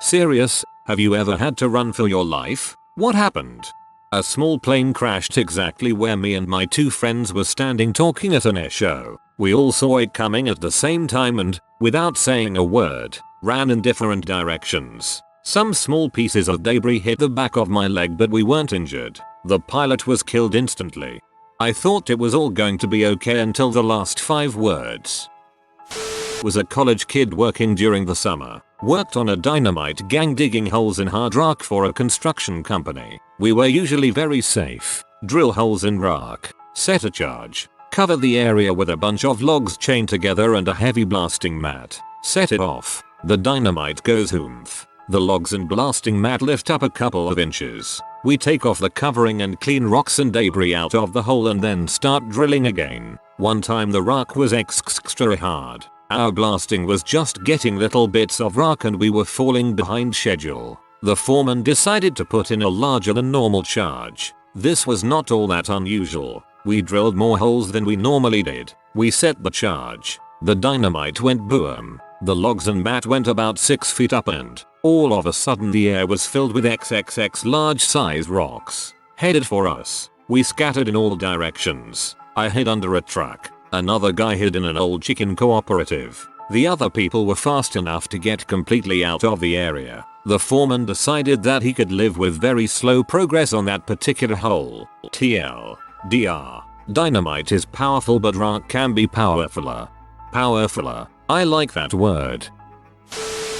Serious, have you ever had to run for your life? What happened? A small plane crashed exactly where me and my two friends were standing talking at an air show. We all saw it coming at the same time and, without saying a word, ran in different directions. Some small pieces of debris hit the back of my leg but we weren't injured. The pilot was killed instantly. I thought it was all going to be okay until the last 5 words. Was a college kid working during the summer. Worked on a dynamite gang digging holes in hard rock for a construction company. We were usually very safe. Drill holes in rock. Set a charge. Cover the area with a bunch of logs chained together and a heavy blasting mat. Set it off. The dynamite goes oomph. The logs and blasting mat lift up a couple of inches. We take off the covering and clean rocks and debris out of the hole and then start drilling again. One time the rock was extra hard. Our blasting was just getting little bits of rock and we were falling behind schedule. The foreman decided to put in a larger than normal charge. This was not all that unusual. We drilled more holes than we normally did. We set the charge. The dynamite went boom. The logs and mat went about 6 feet up and all of a sudden the air was filled with XXX large size rocks. Headed for us. We scattered in all directions. I hid under a truck. Another guy hid in an old chicken cooperative. The other people were fast enough to get completely out of the area. The foreman decided that he could live with very slow progress on that particular hole. TLDR. Dynamite is powerful but rock can be powerfuler. Powerfuler. I like that word.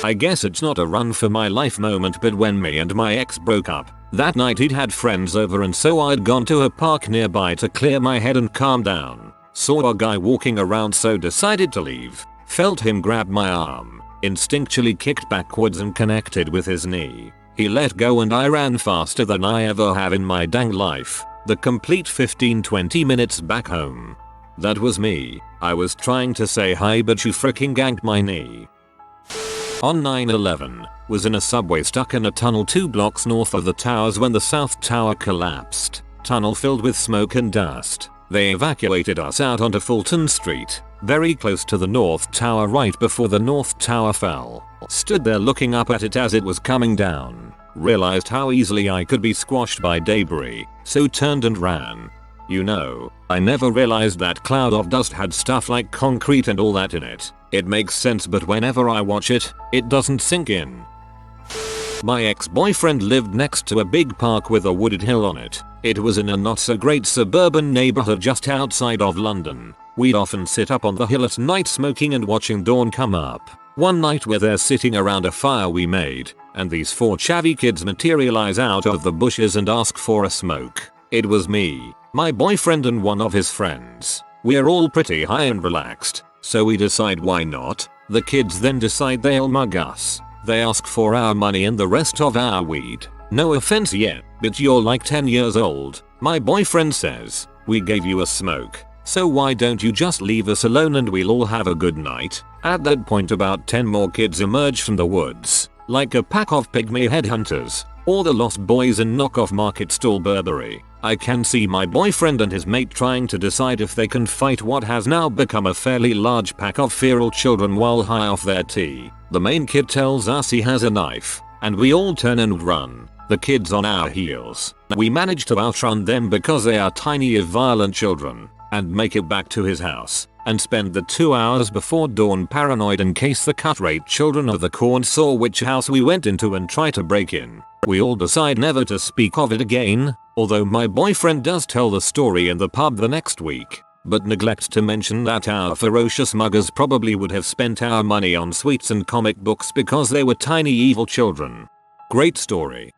I guess it's not a run for my life moment but when me and my ex broke up, that night he'd had friends over and so I'd gone to a park nearby to clear my head and calm down. Saw a guy walking around so decided to leave. Felt him grab my arm. Instinctually kicked backwards and connected with his knee. He let go and I ran faster than I ever have in my dang life. The complete 15-20 minutes back home. That was me. I was trying to say hi but you freaking ganked my knee. On 9/11, was in a subway stuck in a tunnel 2 blocks north of the towers when the South Tower collapsed. Tunnel filled with smoke and dust. They evacuated us out onto Fulton Street, very close to the North Tower right before the North Tower fell. Stood there looking up at it as it was coming down. Realized how easily I could be squashed by debris, so turned and ran. You know, I never realized that cloud of dust had stuff like concrete and all that in it. It makes sense but whenever I watch it, it doesn't sink in. My ex-boyfriend lived next to a big park with a wooded hill on it. It was in a not so great suburban neighborhood just outside of London. We'd often sit up on the hill at night smoking and watching dawn come up. One night we're there sitting around a fire we made, and these 4 chavvy kids materialize out of the bushes and ask for a smoke. It was me, my boyfriend and one of his friends. We're all pretty high and relaxed, so we decide why not. The kids then decide they'll mug us. They ask for our money and the rest of our weed. No offense yet, but you're like 10 years old. My boyfriend says, we gave you a smoke, so why don't you just leave us alone and we'll all have a good night. At that point about 10 more kids emerge from the woods, like a pack of pygmy headhunters, or the Lost Boys in knockoff market stall Burberry. I can see my boyfriend and his mate trying to decide if they can fight what has now become a fairly large pack of feral children while high off their tea. The main kid tells us he has a knife, and we all turn and run, the kids on our heels. We manage to outrun them because they are tiny if violent children, and make it back to his house, and spend the 2 hours before dawn paranoid in case the cut-rate children of the corn saw which house we went into and try to break in. We all decide never to speak of it again, although my boyfriend does tell the story in the pub the next week, but neglects to mention that our ferocious muggers probably would have spent our money on sweets and comic books because they were tiny evil children. Great story.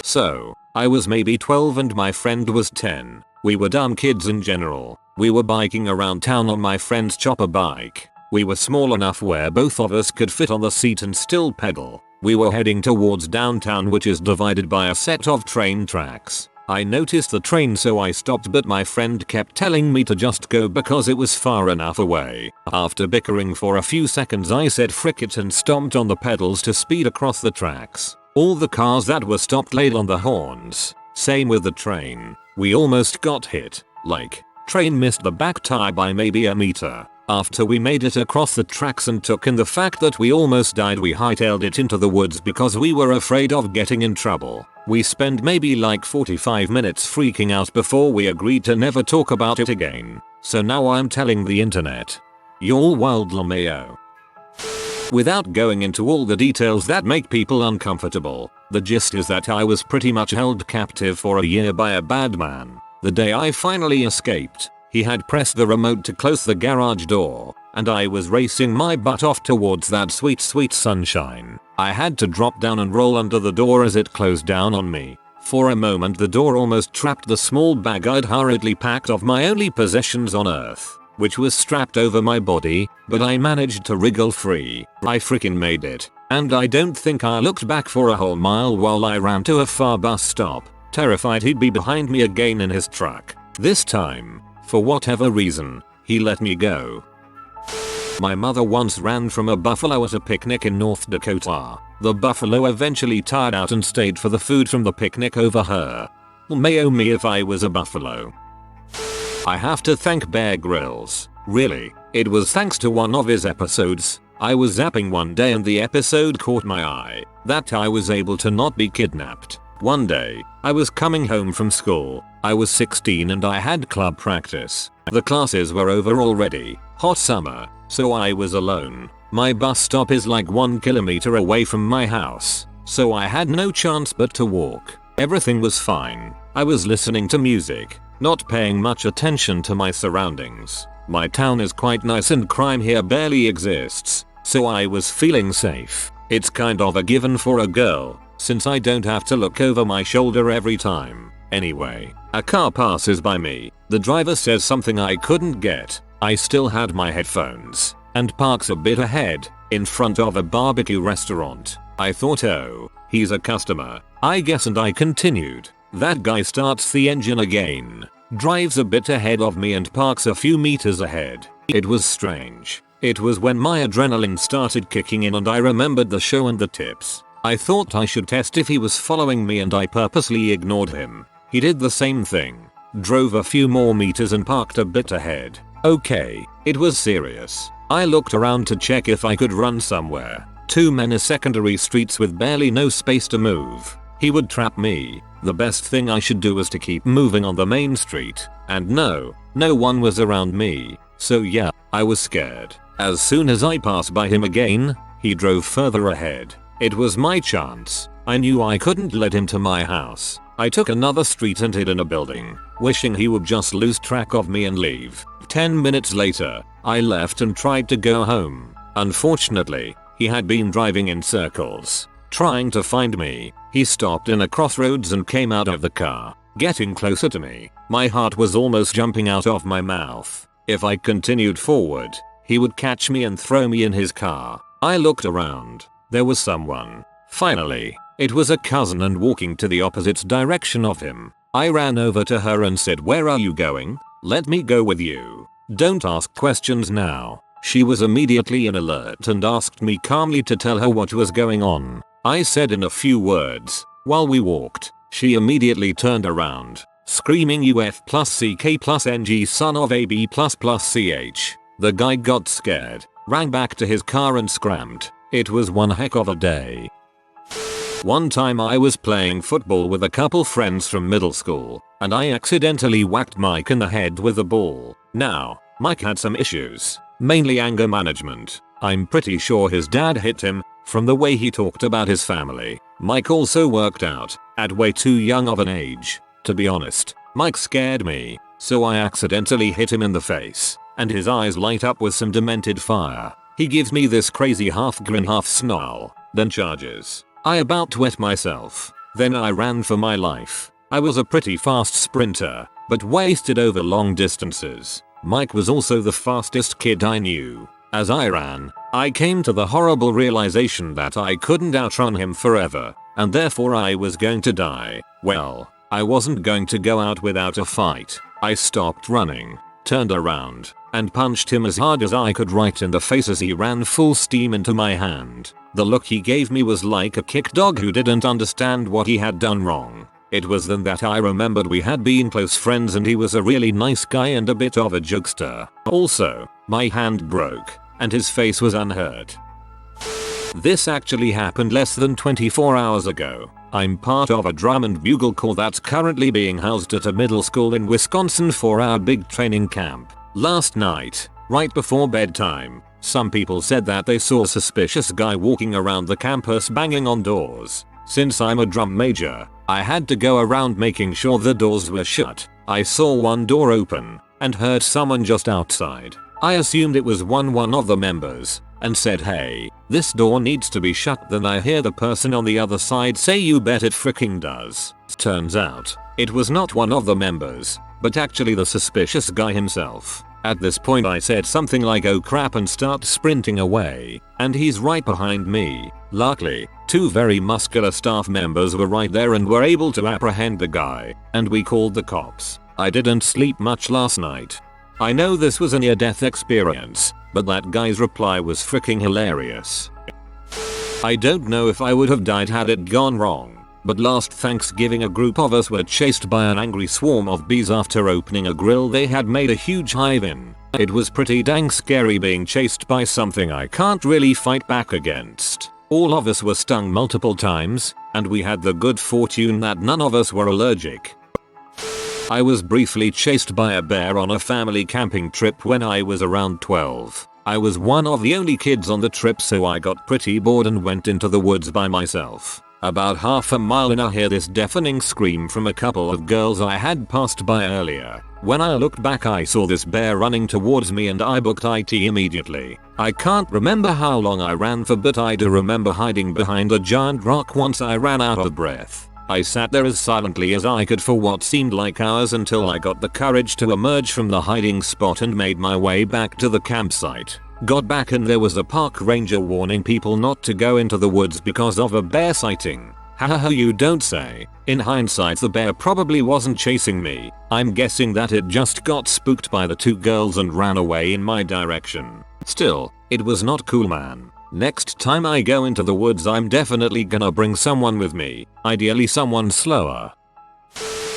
So, I was maybe 12 and my friend was 10. We were dumb kids in general. We were biking around town on my friend's chopper bike. We were small enough where both of us could fit on the seat and still pedal. We were heading towards downtown, which is divided by a set of train tracks. I noticed the train so I stopped, but my friend kept telling me to just go because it was far enough away. After bickering for a few seconds I said frick it and stomped on the pedals to speed across the tracks. All the cars that were stopped laid on the horns. Same with the train. We almost got hit. Like, train missed the back tire by maybe a meter. After we made it across the tracks and took in the fact that we almost died, we hightailed it into the woods because we were afraid of getting in trouble. We spent maybe like 45 minutes freaking out before we agreed to never talk about it again. So now I'm telling the internet. Y'all wild LMAO. Without going into all the details that make people uncomfortable, the gist is that I was pretty much held captive for a year by a bad man. The day I finally escaped, he had pressed the remote to close the garage door, and I was racing my butt off towards that sweet sweet sunshine. I had to drop down and roll under the door as it closed down on me. For a moment the door almost trapped the small bag I'd hurriedly packed of my only possessions on earth, which was strapped over my body, but I managed to wriggle free. I freaking made it, and I don't think I looked back for a whole mile while I ran to a far bus stop, terrified he'd be behind me again in his truck. This time, for whatever reason, he let me go. My mother once ran from a buffalo at a picnic in North Dakota. The buffalo eventually tired out and stayed for the food from the picnic over her. Mayo me if I was a buffalo. I have to thank Bear Grylls. Really, it was thanks to one of his episodes. I was zapping one day and the episode caught my eye. That I was able to not be kidnapped. One day, I was coming home from school. I was 16 and I had club practice. The classes were over already. Hot summer, so I was alone. My bus stop is like 1 kilometer away from my house, so I had no chance but to walk. Everything was fine. I was listening to music, not paying much attention to my surroundings. My town is quite nice and crime here barely exists, so I was feeling safe. It's kind of a given for a girl, since I don't have to look over my shoulder every time. Anyway, a car passes by me. The driver says something I couldn't get. I still had my headphones, and parks a bit ahead, in front of a barbecue restaurant. I thought, oh, he's a customer, I guess, and I continued. That guy starts the engine again, drives a bit ahead of me and parks a few meters ahead. It was strange. It was when my adrenaline started kicking in and I remembered the show and the tips. I thought I should test if he was following me and I purposely ignored him. He did the same thing, drove a few more meters and parked a bit ahead. Okay, it was serious. I looked around to check if I could run somewhere. Too many secondary streets with barely no space to move. He would trap me. The best thing I should do was to keep moving on the main street. And no one was around me. So yeah, I was scared. As soon as I passed by him again, he drove further ahead. It was my chance. I knew I couldn't let him to my house. I took another street and hid in a building, wishing he would just lose track of me and leave. 10 minutes later, I left and tried to go home. Unfortunately, he had been driving in circles, trying to find me. He stopped in a crossroads and came out of the car, getting closer to me. My heart was almost jumping out of my mouth. If I continued forward, he would catch me and throw me in his car. I looked around. There was someone. Finally, it was a cousin and walking to the opposite direction of him. I ran over to her and said, "Where are you going? Let me go with you. Don't ask questions now." She was immediately in alert and asked me calmly to tell her what was going on. I said in a few words. While we walked, she immediately turned around, screaming UF plus CK plus NG son of AB plus plus CH. The guy got scared, ran back to his car and scrambled. It was one heck of a day. One time I was playing football with a couple friends from middle school, and I accidentally whacked Mike in the head with a ball. Now, Mike had some issues, mainly anger management. I'm pretty sure his dad hit him, from the way he talked about his family. Mike also worked out, at way too young of an age. To be honest, Mike scared me, so I accidentally hit him in the face, and his eyes light up with some demented fire. He gives me this crazy half grin half snarl, then charges. I about wet myself. Then I ran for my life. I was a pretty fast sprinter, but wasted over long distances. Mike was also the fastest kid I knew. As I ran, I came to the horrible realization that I couldn't outrun him forever, and therefore I was going to die. Well, I wasn't going to go out without a fight. I stopped running, turned around, and punched him as hard as I could right in the face as he ran full steam into my hand. The look he gave me was like a kick dog who didn't understand what he had done wrong. It was then that I remembered we had been close friends and he was a really nice guy and a bit of a jokester. Also, My hand broke, and his face was unhurt. This actually happened less than 24 hours ago. I'm part of a drum and bugle corps that's currently being housed at a middle school in Wisconsin for our big training camp. Last night, right before bedtime, some people said that they saw a suspicious guy walking around the campus banging on doors. Since I'm a drum major, I had to go around making sure the doors were shut. I saw one door open and heard someone just outside. I assumed it was one of the members and said, "Hey, this door needs to be shut." Then I hear the person on the other side say, "You bet it fricking does." Turns out, it was not one of the members, but actually the suspicious guy himself. At this point I said something like, "Oh crap," and start sprinting away, and he's right behind me. Luckily, 2 very muscular staff members were right there and were able to apprehend the guy, and we called the cops. I didn't sleep much last night. I know this was a near-death experience, but that guy's reply was freaking hilarious. I don't know if I would have died had it gone wrong, but last Thanksgiving a group of us were chased by an angry swarm of bees after opening a grill they had made a huge hive in. It was pretty dang scary being chased by something I can't really fight back against. All of us were stung multiple times, and we had the good fortune that none of us were allergic. I was briefly chased by a bear on a family camping trip when I was around 12. I was one of the only kids on the trip, so I got pretty bored and went into the woods by myself. About half a mile in I hear this deafening scream from a couple of girls I had passed by earlier. When I looked back I saw this bear running towards me and I booked IT immediately. I can't remember how long I ran for, but I do remember hiding behind a giant rock once I ran out of breath. I sat there as silently as I could for what seemed like hours until I got the courage to emerge from the hiding spot and made my way back to the campsite. Got back and there was a park ranger warning people not to go into the woods because of a bear sighting. Haha, you don't say. In hindsight the bear probably wasn't chasing me. I'm guessing that it just got spooked by the 2 girls and ran away in my direction. Still, it was not cool, man. Next time I go into the woods I'm definitely gonna bring someone with me, ideally someone slower.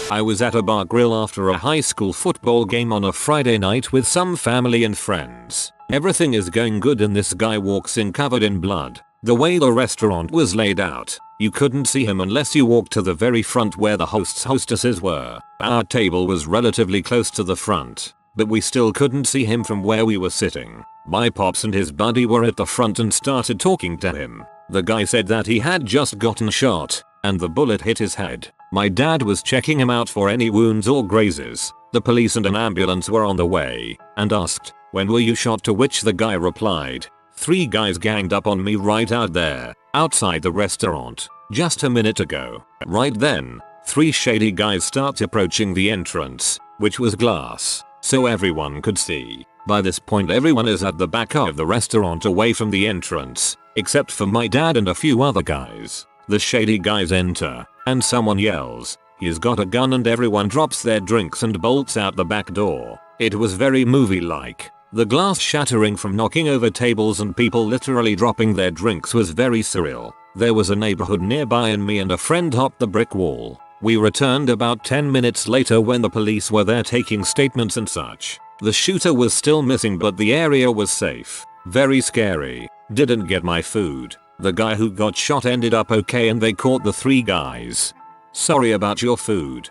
I was at a bar grill after a high school football game on a Friday night with some family and friends. Everything is going good and this guy walks in covered in blood. The way the restaurant was laid out, you couldn't see him unless you walked to the very front where the hostesses were. Our table was relatively close to the front, but we still couldn't see him from where we were sitting. My pops and his buddy were at the front and started talking to him. The guy said that he had just gotten shot, and the bullet hit his head. My dad was checking him out for any wounds or grazes. The police and an ambulance were on the way, and asked, "When were you shot?" To which the guy replied, "3 guys ganged up on me right out there, outside the restaurant, just a minute ago." Right then, 3 shady guys start approaching the entrance, which was glass, so everyone could see. By this point everyone is at the back of the restaurant away from the entrance, except for my dad and a few other guys. The shady guys enter, and someone yells, "He's got a gun," and everyone drops their drinks and bolts out the back door. It was very movie-like. The glass shattering from knocking over tables and people literally dropping their drinks was very surreal. There was a neighborhood nearby and me and a friend hopped the brick wall. We returned about 10 minutes later when the police were there taking statements and such. The shooter was still missing but the area was safe. Very scary. Didn't get my food. The guy who got shot ended up okay and they caught the 3 guys. Sorry about your food.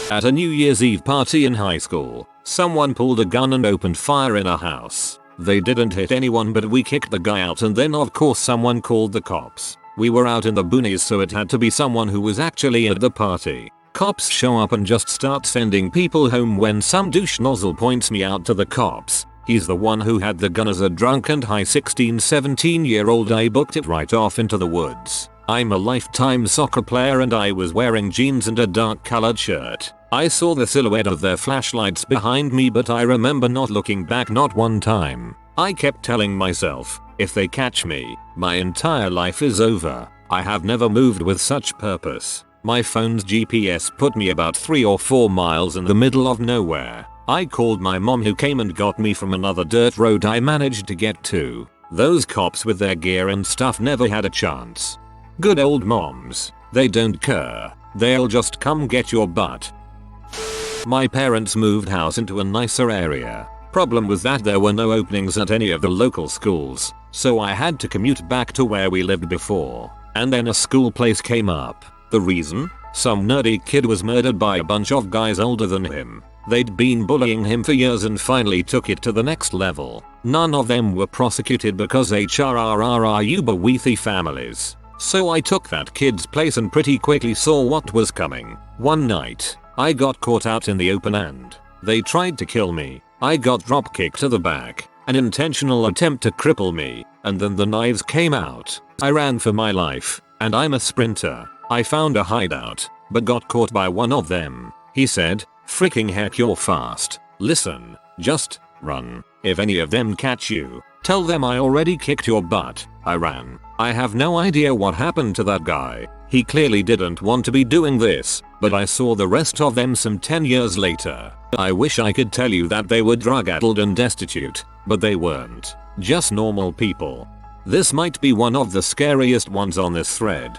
At a New Year's Eve party in high school, someone pulled a gun and opened fire in a house. They didn't hit anyone but we kicked the guy out and then of course someone called the cops. We were out in the boonies so it had to be someone who was actually at the party. Cops show up and just start sending people home when some douche nozzle points me out to the cops. He's the one who had the gun. As a drunk and high 16-17-year-old I booked it right off into the woods. I'm a lifetime soccer player and I was wearing jeans and a dark colored shirt. I saw the silhouette of their flashlights behind me but I remember not looking back not one time. I kept telling myself, if they catch me, my entire life is over. I have never moved with such purpose. My phone's GPS put me about 3 or 4 miles in the middle of nowhere. I called my mom who came and got me from another dirt road I managed to get to. Those cops with their gear and stuff never had a chance. Good old moms. They don't care. They'll just come get your butt. My parents moved house into a nicer area. Problem was that there were no openings at any of the local schools, so I had to commute back to where we lived before, and then a school place came up. The reason? Some nerdy kid was murdered by a bunch of guys older than him. They'd been bullying him for years and finally took it to the next level. None of them were prosecuted because HRRR uber wealthy families. So I took that kid's place and pretty quickly saw what was coming. One night, I got caught out in the open and they tried to kill me. I got drop kicked to the back, an intentional attempt to cripple me, and then the knives came out. I ran for my life, and I'm a sprinter. I found a hideout, but got caught by one of them. He said, "Freaking heck, you're fast. Listen, just run. If any of them catch you, tell them I already kicked your butt." I ran. I have no idea what happened to that guy. He clearly didn't want to be doing this, but I saw the rest of them some 10 years later. I wish I could tell you that they were drug-addled and destitute, but they weren't. Just normal people. This might be one of the scariest ones on this thread.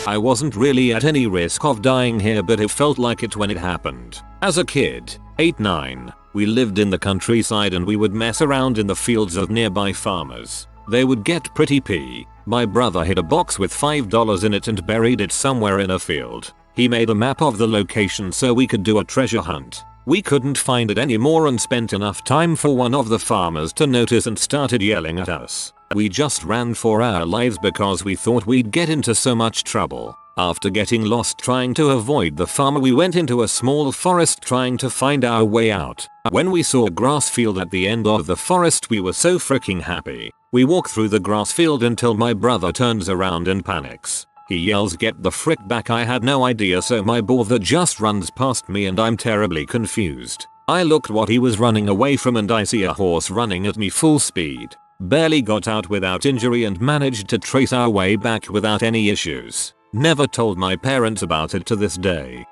I wasn't really at any risk of dying here, but it felt like it when it happened. As a kid, 8-9, we lived in the countryside and we would mess around in the fields of nearby farmers. They would get pretty pee. My brother hid a box with $5 in it and buried it somewhere in a field. He made a map of the location so we could do a treasure hunt. We couldn't find it anymore and spent enough time for one of the farmers to notice and started yelling at us. We just ran for our lives because we thought we'd get into so much trouble. After getting lost trying to avoid the farmer, we went into a small forest trying to find our way out. When we saw a grass field at the end of the forest, we were so freaking happy. We walk through the grass field until my brother turns around and panics. He yells, "Get the frick back." I had no idea, so my boar that just runs past me and I'm terribly confused. I looked what he was running away from and I see a horse running at me full speed. Barely got out without injury and managed to trace our way back without any issues. Never told my parents about it to this day.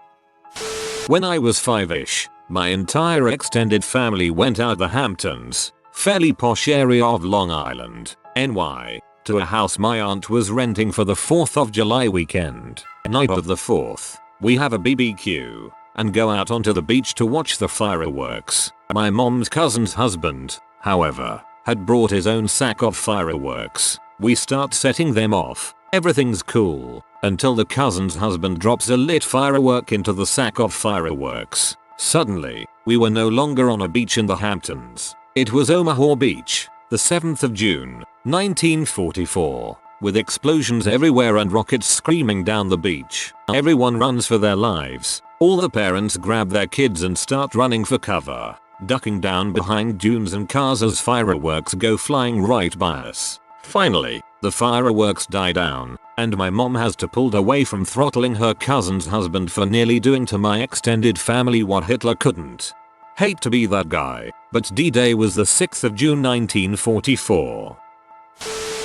When I was 5-ish, my entire extended family went out the Hamptons, fairly posh area of Long Island, NY, to a house my aunt was renting for the 4th of July weekend. Night of the 4th, we have a BBQ and go out onto the beach to watch the fireworks. My mom's cousin's husband, however, had brought his own sack of fireworks. We start setting them off. Everything's cool until the cousin's husband drops a lit firework into the sack of fireworks. Suddenly, we were no longer on a beach in the Hamptons. It was Omaha Beach, the 7th of June, 1944, with explosions everywhere and rockets screaming down the beach. Everyone runs for their lives. All the parents grab their kids and start running for cover, ducking down behind dunes and cars as fireworks go flying right by us. Finally, the fireworks die down, and my mom has to pull away from throttling her cousin's husband for nearly doing to my extended family what Hitler couldn't. Hate to be that guy, but D-Day was the 6th of June 1944.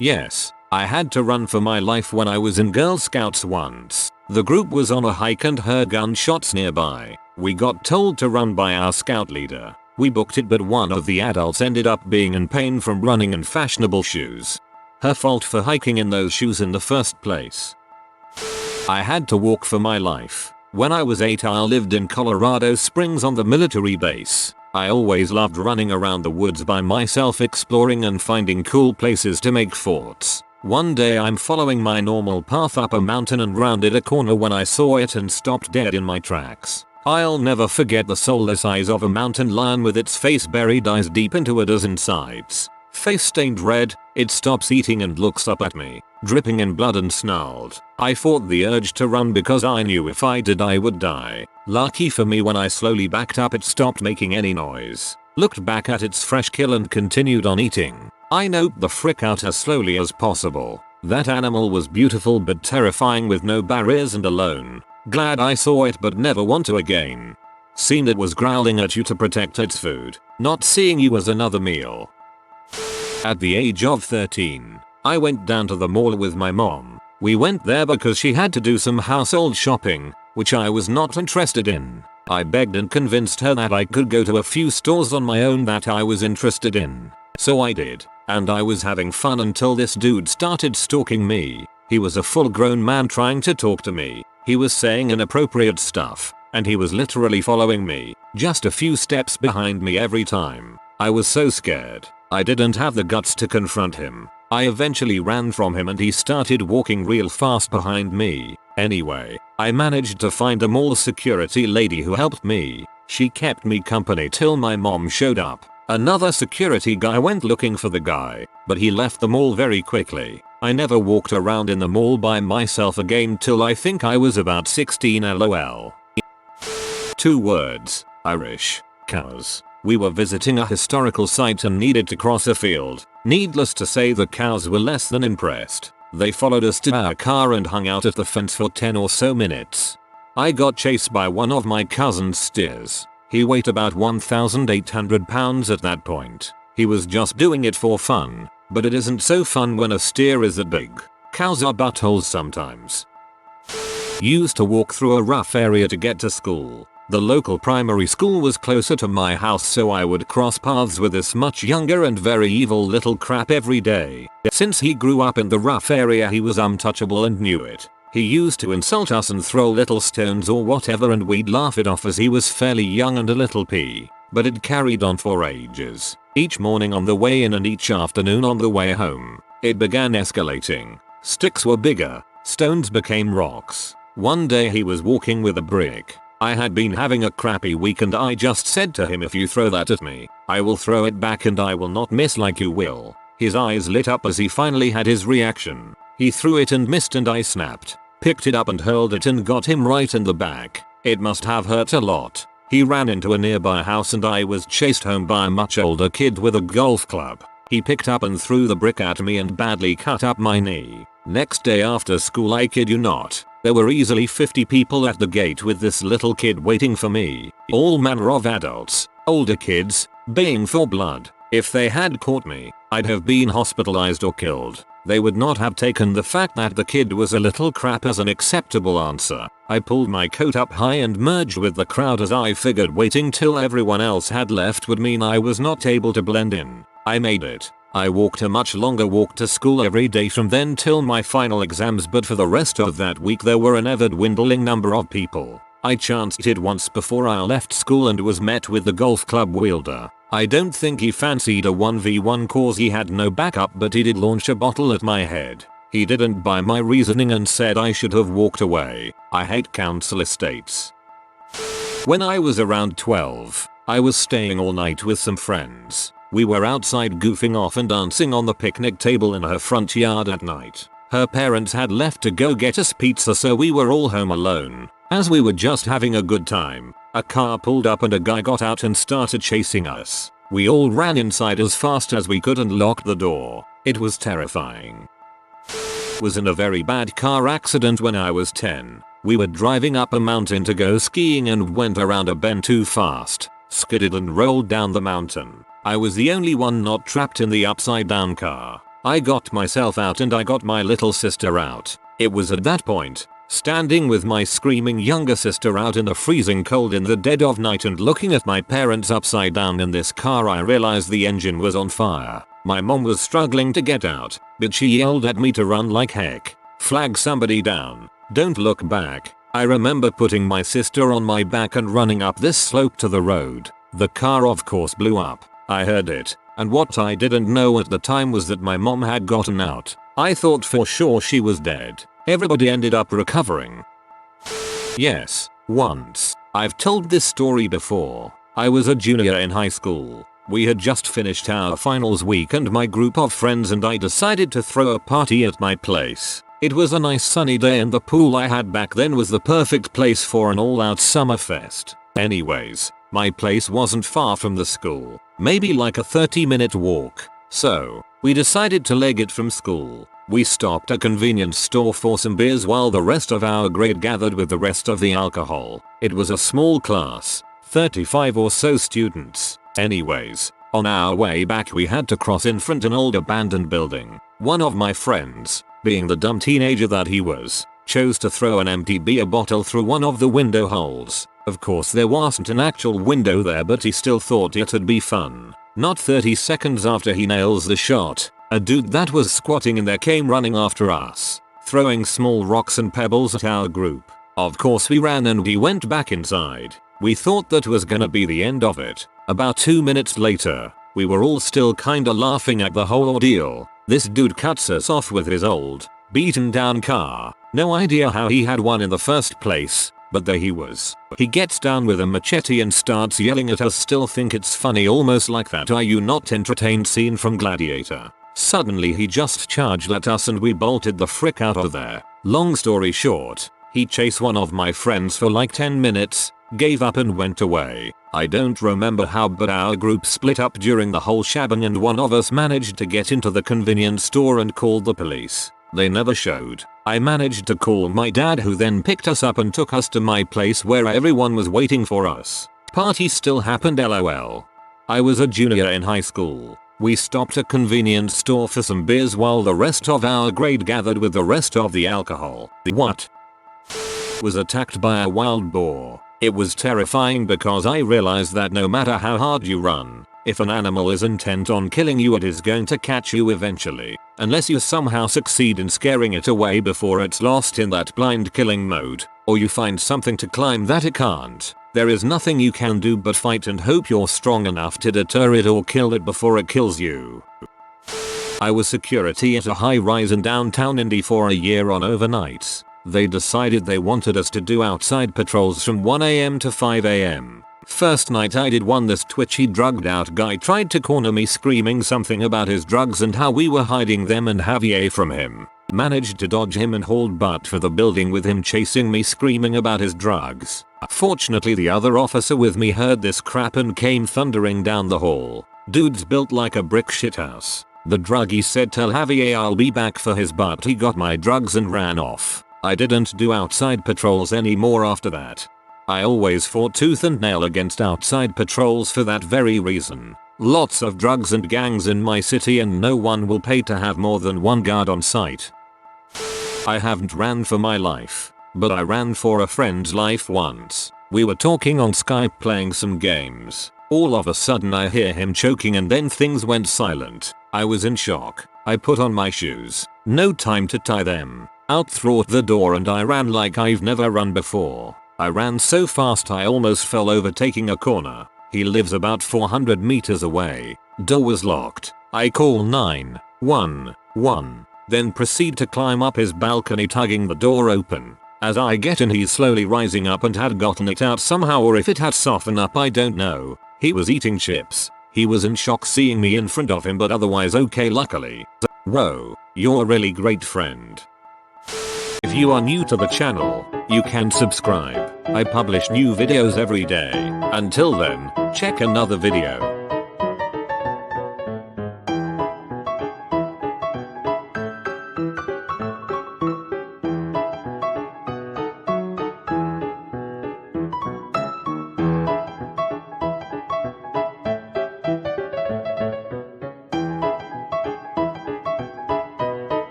Yes, I had to run for my life when I was in Girl Scouts once. The group was on a hike and heard gunshots nearby. We got told to run by our scout leader. We booked it, but one of the adults ended up being in pain from running in fashionable shoes. Her fault for hiking in those shoes in the first place. I had to walk for my life. When I was 8, I lived in Colorado Springs on the military base. I always loved running around the woods by myself, exploring and finding cool places to make forts. One day I'm following my normal path up a mountain and rounded a corner when I saw it and stopped dead in my tracks. I'll never forget the soulless eyes of a mountain lion with its face buried eyes deep into a dozen sides. Face stained red, it stops eating and looks up at me, dripping in blood and snarled. I fought the urge to run because I knew if I did I would die. Lucky for me, when I slowly backed up it stopped making any noise, looked back at its fresh kill and continued on eating. I noped the frick out as slowly as possible. That animal was beautiful but terrifying with no barriers and alone. Glad I saw it but never want to again. Seen it was growling at you to protect its food. Not seeing you as another meal. At the age of 13, I went down to the mall with my mom. We went there because she had to do some household shopping, which I was not interested in. I begged and convinced her that I could go to a few stores on my own that I was interested in. So I did, and I was having fun until this dude started stalking me. He was a full-grown man trying to talk to me. He was saying inappropriate stuff, and he was literally following me. just a few steps behind me every time. I was so scared, I didn't have the guts to confront him. I eventually ran from him and he started walking real fast behind me. Anyway, I managed to find a mall security lady who helped me. She kept me company till my mom showed up. Another security guy went looking for the guy, but he left the mall very quickly. I never walked around in the mall by myself again till I think I was about 16 lol. 2 words. Irish. Cows. We were visiting a historical site and needed to cross a field. Needless to say, the cows were less than impressed. They followed us to our car and hung out at the fence for 10 or so minutes. I got chased by one of my cousin's steers. He weighed about 1,800 pounds at that point. He was just doing it for fun, but it isn't so fun when a steer is that big. Cows are buttholes sometimes. Used to walk through a rough area to get to school. The local primary school was closer to my house, so I would cross paths with this much younger and very evil little crap every day. Since he grew up in the rough area, he was untouchable and knew it. He used to insult us and throw little stones or whatever, and we'd laugh it off as he was fairly young and a little pea. But it carried on for ages. Each morning on the way in and each afternoon on the way home, it began escalating. Sticks were bigger, stones became rocks. One day he was walking with a brick. I had been having a crappy week and I just said to him, "If you throw that at me, I will throw it back and I will not miss like you will." His eyes lit up as he finally had his reaction. He threw it and missed and I snapped, picked it up and hurled it and got him right in the back. It must have hurt a lot. He ran into a nearby house and I was chased home by a much older kid with a golf club. He picked up and threw the brick at me and badly cut up my knee. Next day after school, I kid you not, there were easily 50 people at the gate with this little kid waiting for me. All manner of adults, older kids, baying for blood. If they had caught me, I'd have been hospitalized or killed. They would not have taken the fact that the kid was a little crap as an acceptable answer. I pulled my coat up high and merged with the crowd as I figured waiting till everyone else had left would mean I was not able to blend in. I made it. I walked a much longer walk to school every day from then till my final exams, but for the rest of that week there were an ever-dwindling number of people. I chanced it once before I left school and was met with the golf club wielder. I don't think he fancied a 1v1 cause he had no backup, but he did launch a bottle at my head. He didn't buy my reasoning and said I should have walked away. I hate council estates. When I was around 12, I was staying all night with some friends. We were outside goofing off and dancing on the picnic table in her front yard at night. Her parents had left to go get us pizza, so we were all home alone. As we were just having a good time, a car pulled up and a guy got out and started chasing us. We all ran inside as fast as we could and locked the door. It was terrifying. Was in a very bad car accident when I was 10. We were driving up a mountain to go skiing and went around a bend too fast, skidded and rolled down the mountain. I was the only one not trapped in the upside down car. I got myself out and I got my little sister out. It was at that point, standing with my screaming younger sister out in the freezing cold in the dead of night and looking at my parents upside down in this car, I realized the engine was on fire. My mom was struggling to get out, but she yelled at me to run like heck. Flag somebody down. Don't look back. I remember putting my sister on my back and running up this slope to the road. The car of course blew up. I heard it, and what I didn't know at the time was that my mom had gotten out. I thought for sure she was dead. Everybody ended up recovering. Yes, once. I've told this story before. I was a junior in high school. We had just finished our finals week and my group of friends and I decided to throw a party at my place. It was a nice sunny day and the pool I had back then was the perfect place for an all-out summer fest. Anyways, my place wasn't far from the school, maybe like a 30-minute walk. So, we decided to leg it from school. We stopped at a convenience store for some beers while the rest of our grade gathered with the rest of the alcohol. It was a small class, 35 or so students. Anyways, on our way back we had to cross in front an old abandoned building. One of my friends, being the dumb teenager that he was, chose to throw an empty beer bottle through one of the window holes. Of course there wasn't an actual window there, but he still thought it'd be fun. Not 30 seconds after he nails the shot, a dude that was squatting in there came running after us, throwing small rocks and pebbles at our group. Of course we ran and we went back inside. We thought that was gonna be the end of it. About 2 minutes later, we were all still kinda laughing at the whole ordeal. This dude cuts us off with his old, beaten down car. No idea how he had one in the first place, but there he was. He gets down with a machete and starts yelling at us. Still think it's funny, almost like that "Are you not entertained" scene from Gladiator. Suddenly he just charged at us and we bolted the frick out of there. Long story short, he chased one of my friends for like 10 minutes, gave up and went away. I don't remember how, but our group split up during the whole shebang and one of us managed to get into the convenience store and called the police. They never showed. I managed to call my dad, who then picked us up and took us to my place where everyone was waiting for us. Party still happened, lol. I was a junior in high school. We stopped a convenience store for some beers while the rest of our grade gathered with the rest of the alcohol. What? Was attacked by a wild boar. It was terrifying because I realized that no matter how hard you run, if an animal is intent on killing you, it is going to catch you eventually. Unless you somehow succeed in scaring it away before it's lost in that blind killing mode, or you find something to climb that it can't. There is nothing you can do but fight and hope you're strong enough to deter it or kill it before it kills you. I was security at a high-rise in downtown Indy for a year on overnights. They decided they wanted us to do outside patrols from 1 AM to 5 AM. First night I did one. This twitchy drugged out guy tried to corner me, screaming something about his drugs and how we were hiding them and Javier from him. Managed to dodge him and hauled butt for the building with him chasing me screaming about his drugs. Fortunately the other officer with me heard this crap and came thundering down the hall. Dude's built like a brick shithouse. The druggie said tell Javier I'll be back for his butt. He got my drugs and ran off. I didn't do outside patrols anymore after that. I always fought tooth and nail against outside patrols for that very reason. Lots of drugs and gangs in my city and no one will pay to have more than one guard on site. I haven't ran for my life, but I ran for a friend's life once. We were talking on Skype playing some games. All of a sudden I hear him choking and then things went silent. I was in shock. I put on my shoes. No time to tie them. Out through the door and I ran like I've never run before. I ran so fast I almost fell over taking a corner. He lives about 400 meters away. Door was locked. I call 911. Then proceed to climb up his balcony tugging the door open. As I get in he's slowly rising up and had gotten it out somehow, or if it had softened up I don't know. He was eating chips. He was in shock seeing me in front of him but otherwise okay luckily. Whoa, you're a really great friend. If you are new to the channel, you can subscribe. I publish new videos every day. Until then, check another video.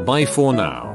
Bye for now.